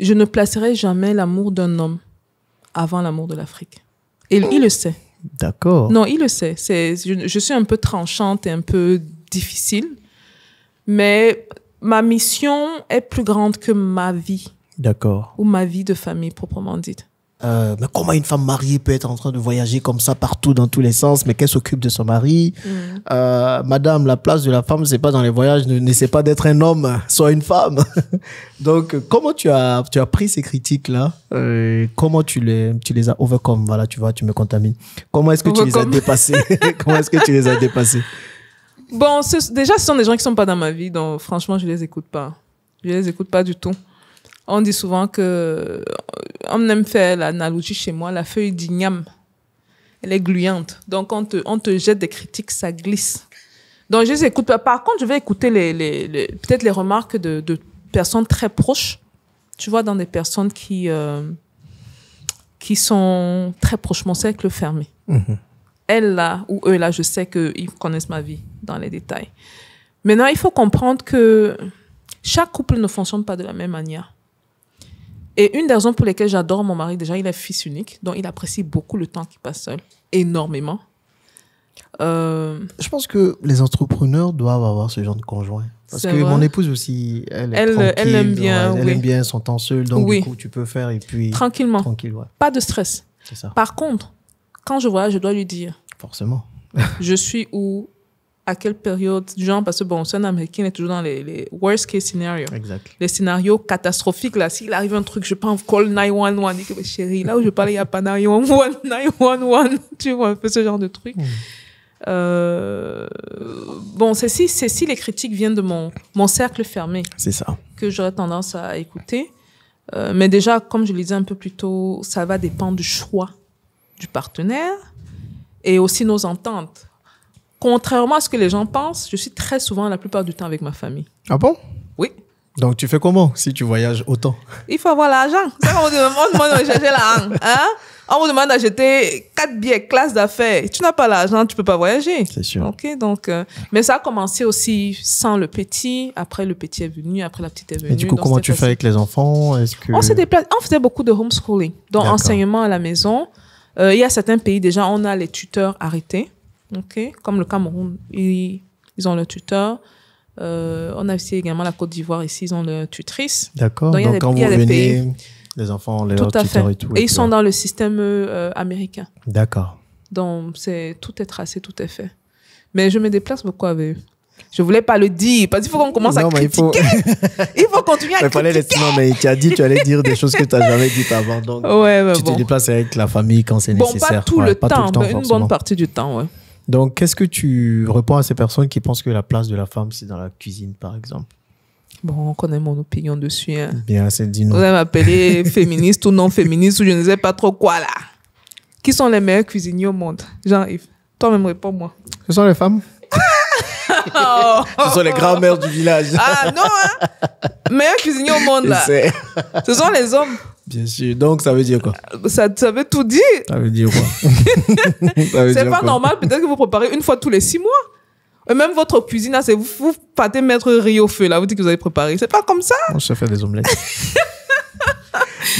je ne placerai jamais l'amour d'un homme avant l'amour de l'Afrique. Et il le sait. D'accord. Non, il le sait. Je suis un peu tranchante et un peu difficile, mais ma mission est plus grande que ma vie. D'accord. Ou ma vie de famille, proprement dite. Mais comment une femme mariée peut être en train de voyager comme ça partout dans tous les sens, mais qu'elle s'occupe de son mari? Madame, la place de la femme, c'est pas dans les voyages, n'essaie pas d'être un homme, sois une femme. Donc, comment tu as pris ces critiques-là? Comment tu les as overcome? Voilà, tu vois, tu me contamines. Comment est-ce que tu les as dépassés? Comment est-ce que tu les as dépassés? Bon, déjà, ce sont des gens qui sont pas dans ma vie, donc franchement, je les écoute pas. Je les écoute pas du tout. On dit souvent que on aime faire l'analogie chez moi, la feuille d'igname, elle est gluante. Donc, on te jette des critiques, ça glisse. Donc, je les écoute pas. Par contre, je vais écouter peut-être les remarques de personnes très proches. Tu vois, dans des personnes qui sont très proches, mon cercle fermé. Elle, là, ou eux, là, je sais qu'ils connaissent ma vie dans les détails. Maintenant, il faut comprendre que chaque couple ne fonctionne pas de la même manière. Et une des raisons pour lesquelles j'adore mon mari, déjà, il est fils unique, donc il apprécie beaucoup le temps qu'il passe seul, énormément. Je pense que les entrepreneurs doivent avoir ce genre de conjoint. Parce que vrai. mon épouse aussi, elle aime bien, elle aime bien son temps seul, donc oui. du coup, tu peux faire et puis... Tranquillement. Tranquille, ouais. Pas de stress. C'est ça. Par contre, quand je voyage, je dois lui dire. Forcément. Je suis où, à quelle période, du genre, parce que bon, c'est un Américain, il est toujours dans les worst case scenarios. Exact. Les scénarios catastrophiques, là, s'il arrive un truc, je pense, call 911, dit que chérie, là où je parle, il n'y a pas 911, 911, tu vois, un peu ce genre de truc. Bon, c'est si les critiques viennent de mon cercle fermé. C'est ça. Que j'aurais tendance à écouter. Mais déjà, comme je le disais un peu plus tôt, ça va dépendre du choix du partenaire et aussi nos ententes. Contrairement à ce que les gens pensent, je suis très souvent, la plupart du temps, avec ma famille. Ah bon? Oui. Donc, tu fais comment si tu voyages autant? Il faut avoir l'argent. C'est ça qu'on vous demande de chercher l'argent. Hein? On vous demande d'acheter 4 billets, classe d'affaires. Tu n'as pas l'argent, tu peux pas voyager. C'est sûr. Ok, donc, mais ça a commencé aussi sans le petit. Après, le petit est venu. Après, la petite est venue. Et du coup, donc comment tu fais avec les enfants? Est-ce que... On se déplace. On faisait beaucoup de homeschooling. Donc, D'accord. enseignement à la maison. Il y a certains pays, déjà, on a les tuteurs arrêtés. Ok, comme le Cameroun, ils ont le tuteur. On a aussi également la Côte d'Ivoire, ici, ils ont le tutrice. D'accord. Donc, Donc, quand vous venez, pays, les enfants, les tout à tuteurs fait. et tout. Et ils sont dans le système américain. D'accord. Donc, tout est tracé, tout est fait. Mais je me déplace beaucoup avec eux. Je voulais pas le dire, parce qu'il faut qu'on commence à critiquer. Il faut continuer à critiquer. Non, mais tu as dit, tu allais dire des choses que tu n'as jamais dites avant. Donc, tu te déplaces avec la famille quand c'est nécessaire. Pas tout le temps, mais une forcément. bonne partie du temps, ouais. Donc, qu'est-ce que tu réponds à ces personnes qui pensent que la place de la femme, c'est dans la cuisine, par exemple? Bon, on connaît mon opinion dessus. Hein. Bien, c'est dit non. Vous allez m'appeler féministe ou non féministe ou je ne sais pas trop quoi, là. Qui sont les meilleurs cuisiniers au monde? Jean-Yves, toi-même réponds-moi. Ce sont les femmes. Ce sont les grands-mères du village. Ah non, hein? Meilleurs cuisiniers au monde, là. Ce sont les hommes. Bien sûr. Donc, ça veut dire quoi? Ça veut tout dire. Ça veut dire quoi? C'est pas normal. Peut-être que vous préparez une fois tous les 6 mois. Et même votre cuisine, là, c'est vous partez mettre riz au feu, là. Vous dites que vous avez préparé. C'est pas comme ça. On se fait des omelettes.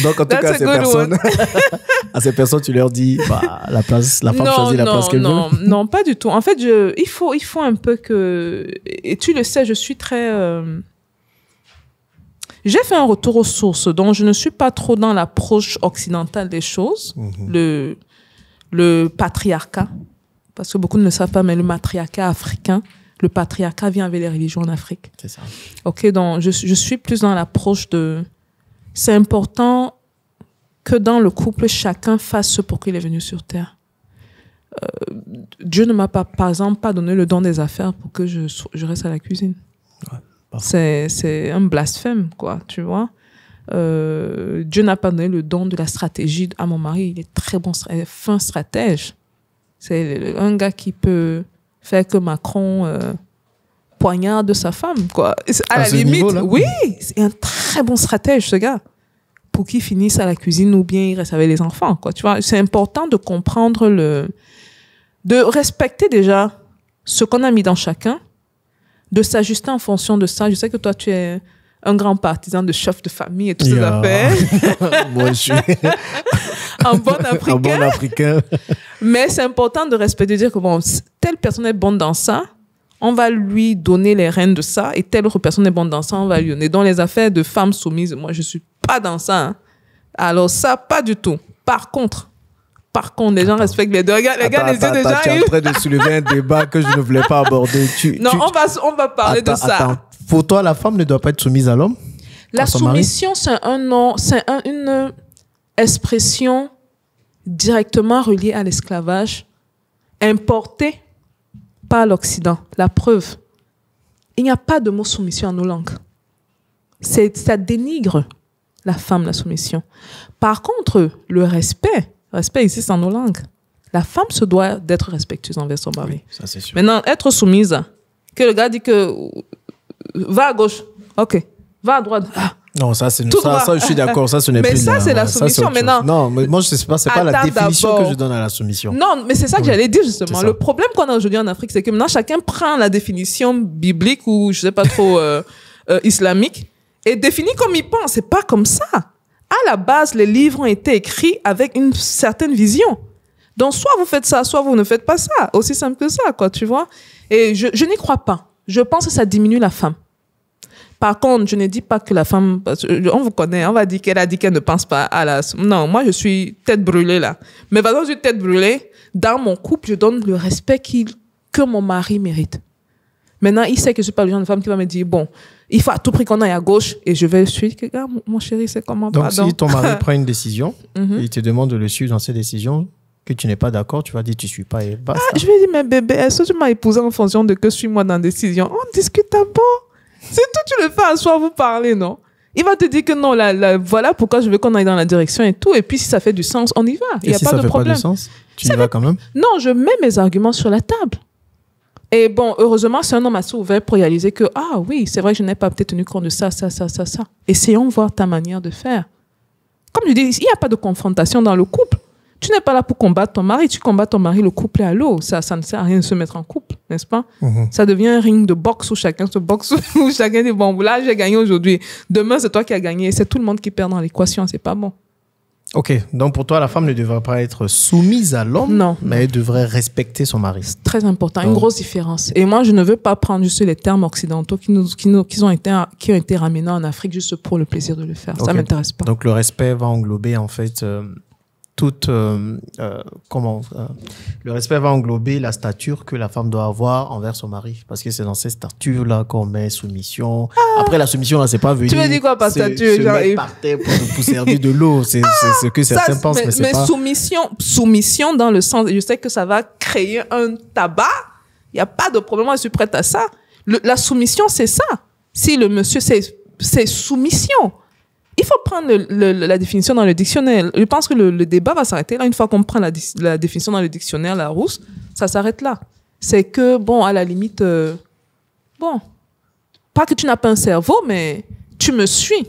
Donc, en tout cas, à ces personnes, tu leur dis, la femme choisit la place qu'elle veut. Non, pas du tout. En fait, il faut un peu que... Et tu le sais, je suis très... J'ai fait un retour aux sources, donc je ne suis pas trop dans l'approche occidentale des choses. Le patriarcat, parce que beaucoup ne le savent pas, mais le matriarcat africain, le patriarcat vient avec les religions en Afrique. C'est ça. Ok, donc je suis plus dans l'approche de... C'est important que dans le couple, chacun fasse ce pour qu'il est venu sur Terre. Dieu ne m'a pas, par exemple, pas donné le don des affaires pour que je reste à la cuisine. Ouais, c'est un blasphème, quoi, tu vois. Dieu n'a pas donné le don de la stratégie à mon mari. Il est très bon, fin stratège. C'est un gars qui peut faire que Macron poignarde sa femme, quoi. À la limite, oui, c'est un très bon stratège, ce gars. Pour qu'il finisse à la cuisine ou bien il reste avec les enfants, quoi. Tu vois, c'est important de comprendre de respecter déjà ce qu'on a mis dans chacun, de s'ajuster en fonction de ça. Je sais que toi, tu es un grand partisan de chef de famille et toutes ces affaires. Moi, je suis un bon Africain. un bon Africain. Mais c'est important de respecter, de dire que bon, telle personne est bonne dans ça, on va lui donner les rênes de ça, et telle autre personne est bonne dans ça, on va lui donner. Dans les affaires de femmes soumises, moi, je suis pas dans ça. Hein. Alors ça, pas du tout. Par contre, les gens respectent les deux. Regarde, les gars, les yeux déjà. Tu es en train de soulever un débat que je ne voulais pas aborder. On va parler de ça. Attends. Pour toi, la femme ne doit pas être soumise à l'homme? La soumission, c'est une expression directement reliée à l'esclavage, importée par l'Occident. La preuve, il n'y a pas de mot soumission en nos langues. Ça dénigre la femme, la soumission. Par contre, le respect existe en nos langues. La femme se doit d'être respectueuse envers son mari. Oui, ça c'est sûr. Maintenant, être soumise, que le gars dit que va à gauche, ok, va à droite. Ah. Non, ça, je suis d'accord. Ça, ce n'est mais plus ça, c'est la soumission. Maintenant, non, mais moi, c'est pas la définition que je donne à la soumission. Non, mais c'est ça que j'allais dire, justement. Le problème qu'on a aujourd'hui en Afrique, c'est que maintenant, chacun prend la définition biblique ou, je sais pas trop, islamique et définit comme il pense. C'est pas comme ça. À la base, les livres ont été écrits avec une certaine vision. Donc, soit vous faites ça, soit vous ne faites pas ça. Aussi simple que ça, quoi, tu vois. Et je n'y crois pas. Je pense que ça diminue la femme. Par contre, je ne dis pas que la femme... On vous connaît, on va dire qu'elle a dit qu'elle ne pense pas à la... Non, moi, je suis tête brûlée, là. Mais par exemple, je suis tête brûlée. Dans mon couple, je donne le respect que mon mari mérite. Maintenant, il sait que je ne suis pas le genre de femme qui va me dire, bon, il faut à tout prix qu'on aille à gauche et je vais le suivre. Mon chéri, c'est comment? Donc, si ton mari prend une décision et il te demande de le suivre dans cette décision, que tu n'es pas d'accord, tu vas dire tu ne suis pas et basta. Je vais dire, mais bébé, est-ce que tu m'as épousé en fonction de que suis-moi dans la décision? On discute d'abord. C'est tout, tu le fais à soi, vous parlez, non? Il va te dire que non, voilà pourquoi je veux qu'on aille dans la direction et tout. Et puis, si ça fait du sens, on y va. Il n'y a pas de problème. Si ça fait pas de sens, tu y vas quand même? Non, je mets mes arguments sur la table. Et bon, heureusement, c'est un homme assez ouvert pour réaliser que, ah oui, c'est vrai que je n'ai pas peut-être tenu compte de ça. Essayons de voir ta manière de faire. Comme je dis, il n'y a pas de confrontation dans le couple. Tu n'es pas là pour combattre ton mari. Tu combats ton mari, le couple est à l'eau. Ça ne sert à rien de se mettre en couple, n'est-ce pas? Ça devient un ring de boxe où chacun se boxe, où chacun dit, bon, là, j'ai gagné aujourd'hui. Demain, c'est toi qui as gagné. C'est tout le monde qui perd dans l'équation. C'est pas bon. Ok. Donc, pour toi, la femme ne devrait pas être soumise à l'homme, non, mais elle devrait respecter son mari. C'est très important. Une grosse différence. Et moi, je ne veux pas prendre juste les termes occidentaux qui ont été ramenés en Afrique juste pour le plaisir de le faire. Ça m'intéresse pas. Donc, le respect va englober, en fait, le respect va englober la stature que la femme doit avoir envers son mari, parce que c'est dans cette stature là qu'on met soumission. Après la soumission là, c'est pas venir. Tu veux dire quoi par stature? Se mettre par terre pour servir de l'eau, c'est ce que certains pensent, mais c'est pas. Soumission dans le sens, je sais que ça va créer un tabac. Il y a pas de problème, moi je suis prête à ça. La soumission, c'est ça. Si le monsieur c'est soumission. Il faut prendre la définition dans le dictionnaire. Je pense que le débat va s'arrêter là. Une fois qu'on prend la définition dans le dictionnaire, Larousse, ça s'arrête là. C'est que, bon, à la limite, bon, pas que tu n'as pas un cerveau, mais tu me suis.